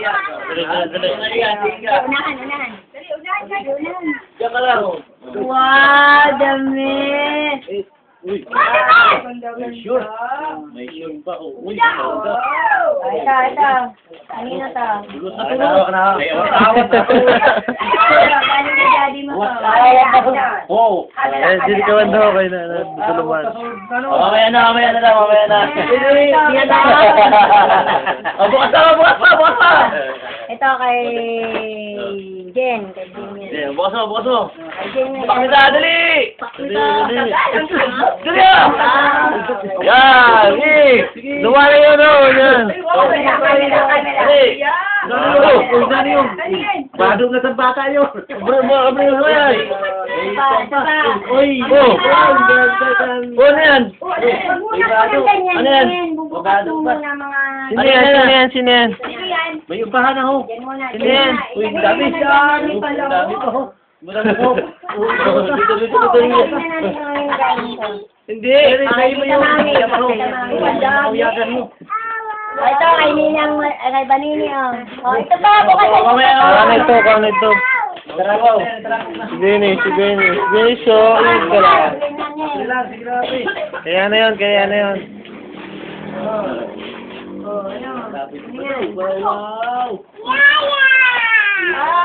Unahan. Diyan ka lang. Wow, dami. Uy. May sure. May sure pa. Uy. Ito. Kanina to. Hawak na. Hawak na. Galing kay daddy mo to. Oh. Sili ka man daw kayo na natulungan. Mamaya na. Bukas pa. Ito kay Jen. Bukas mo. Kay Jen nga. Pakita, dali! Dali. Dali ah! Yan! Sige! Lumali yun o, yan. Dali! Dali yung! Badong na sa bata yun! Abri yung yan! Uy! Oh! Ano yan? Ano yan? Sino yan? May upahan ako! Sino yan? Uy, dami! Dami pa ako! Madami ko! Hindi! Ay mo yun! Ito kay Ninang, kay Banini oh. Oh, ito pa, bukas Kano ito? Tarabaw! Si Benny. So, yun ka lang. Kaya na yun. Wow!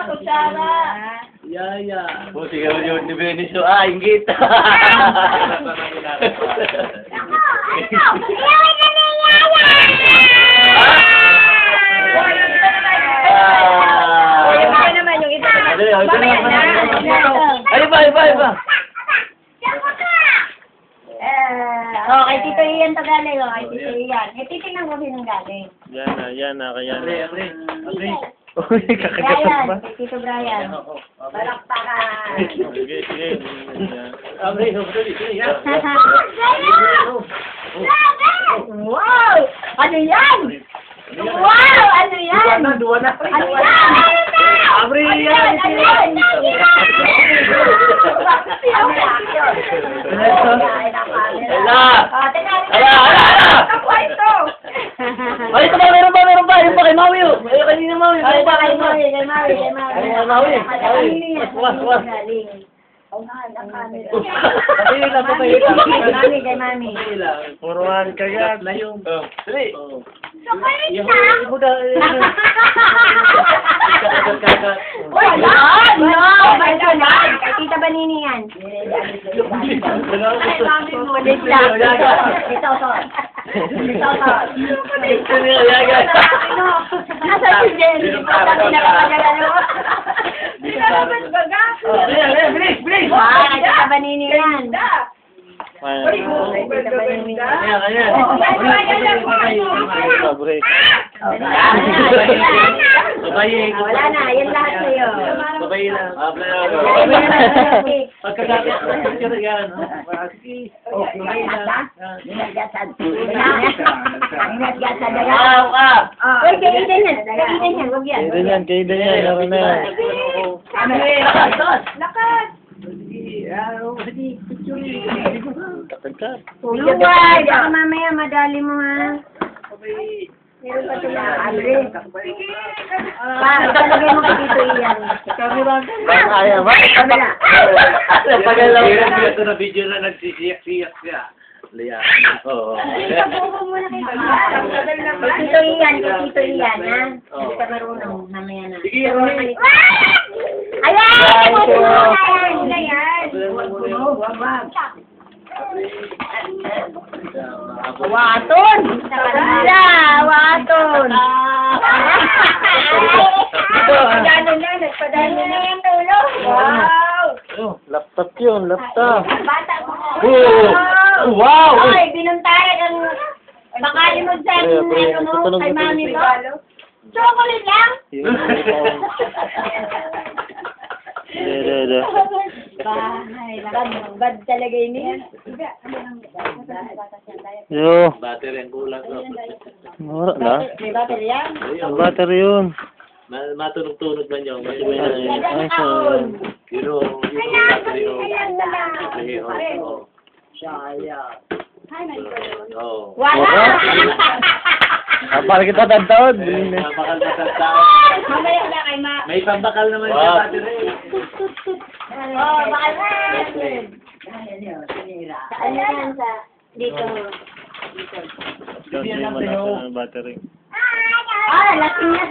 Kutsara. Yaya! O, sige yun ni Benicio. Inggit! Iba! Oh, kay Tito Ian to galing, oh, kay Tito Ian. Titignan ko sinong galing. Yan na, kaya na. Abri! Uy, kakagat Brian, ba? kay Tito Brian. Palakpakan. Sige. Abri! Wow! Ano yan? Wow! Ano yan? Duwa na! Ano yan? Abri! Ano yan? Ay, ito ba? Meron ba? Yung pa kay Maui yun. Ay, kanina Maui. Ay, kay Maui. Was. Kay Mami. Puruan ka yan. Dali. Kay Tita Banini yan. Nasa si Jen. Bilis! Kay Tita Banini yan. Break. Wala na, yan lahat sa'yo. Babayin na. Pagkagabi ako ng picture yan. Wow ka! Uy, kay Eden yan. Huwag yan. Kaya yan. Meron na yan. Lakad! Kakagkat. Luwag! Baka mamaya madali mo ha. Meron pa sila. Andre. Italagay mo kay Tito Ian. Kaya ba? Kamila. Tagal lang. Ito na video na nagsisiyak-siyak siya. Liya. Oo. Ipabuko muna kay Tito Ian. Kay Tito Ian ha. Hindi ka marunong. Mamaya na. Sige, Ayan! Ipabuko na yan. Waton! Waton! Padano na, nagpadano na yung tulo. Wow! Laptop yun, laptop. Bata mo. Wow! Oy, binuntayag ang makalimod sa ano mo, kay mami mo. Chocolate lang? Bahay, bad talaga yun yan. Yo, Battery ang kulang. mura na. May battery yan? Ang battery yun. Matunog-tunog man yun. Ay, so. Yung battery yun. Sayang. Oo. Wala! Para kita tataod. Bilhin na. Napakal na sa tao. Mamaya na kay ma. May pambakal naman Wow. siya battery. Oh, bakal na. Saan yan sa dito? Kasi malasa ng battery. Ah, lasing na.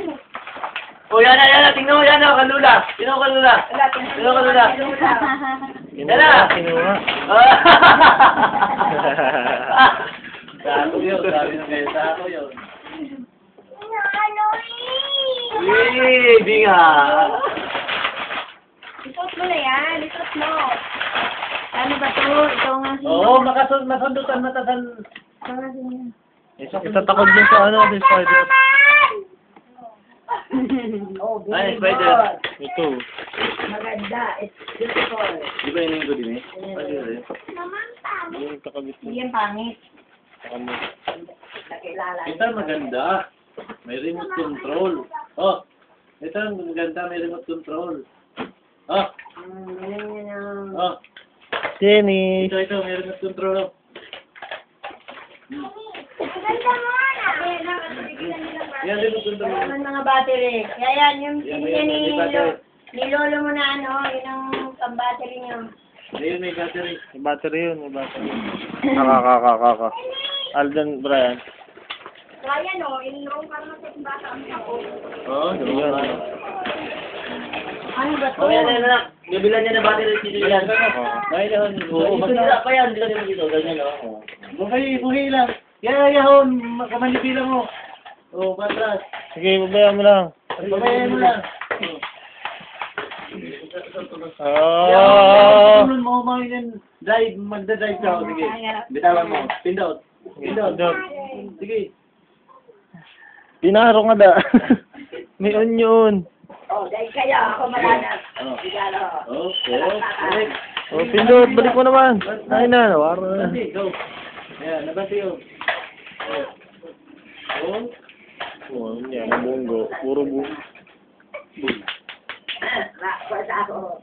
Oh, yan na. Tingnan mo, yan na. Kalula. Tingnan mo, kalula. Tingnan mo, kalula. Yan na. Kinuha. Sako yun. Sabi nung kayo, sako yun. Ano Di nga. Lisot mo na yan. Lisot mo. Ano ba to? Ito nga siya. Oo, masundutan matasan. Ito nga siya. Itatakod din sa ano, sa spider. Oh, Ay, spider. Ito. maganda. It's beautiful. Di ba yun yung din eh? Yung kakabit Hindi mo. yan pangit. Kakamit. Nakilala. Ito maganda. May remote control. Oh, ito ang maganda. May remote control. Oh, Galing niya ng... oh. Dennis. Ito, may remote control. Oh. Maganda mo na. Yan, remote control. Yan mga battery. Kaya yan, yung Yan, pinili may ni battery. ni Lolo mo na ano, yun ang pang-battery niyo. Ayun, may battery. May battery yun, may battery. Kaka. Alden, Brian. Kaya no, inulong ka naman sa bata ang ako. Oh, Yun. Ano ba to? Oh, yan. Gabilan niya na battery si Julian. Oo. Dahil yun. Oo, masira pa yan. Hindi ka naman dito. Ganyan, oh. Buhay lang. Yahon. Kamanipilang mo. Oh, patras. Sige, babayan mo lang. Babayan mo lang. Oh. Tulun mo, drive, magda-drive ka. Sige. Bitawan mo. Pindot. Sige. Pinaro nga da. May onion. Oh, dahil kaya ako malanas. Oh. Sigalo. Oh, correct. Oh, pindot, balik mo naman. Ay na, nawaro na. Nabati, go. Ayan, nabati yun. Oh. Oh, yan, bunggo. Puro bunggo. Rakwas ako.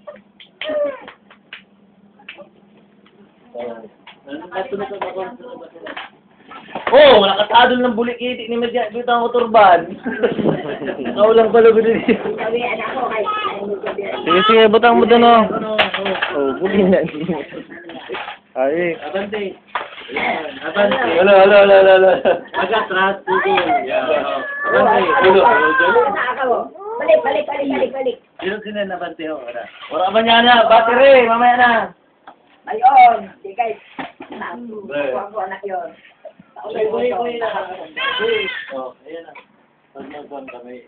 Oh, nakatadol ng bulikiti ni Medya dito ang turban. Ikaw lang pala din. Sabihan ako kay Sige, butang mo doon, oh. Oh, buli na. Ay. Abante. Ayan, abante. Hala. Agatras, pugol. Yan. Abante. Ulo. Balik. Sino sila nabante ho? Wala ba niya na? Battery, mamaya na. Ayun, di guys. Ako anak yun. Buhay na. Oh, ayan na. Pag nagkuhan kami.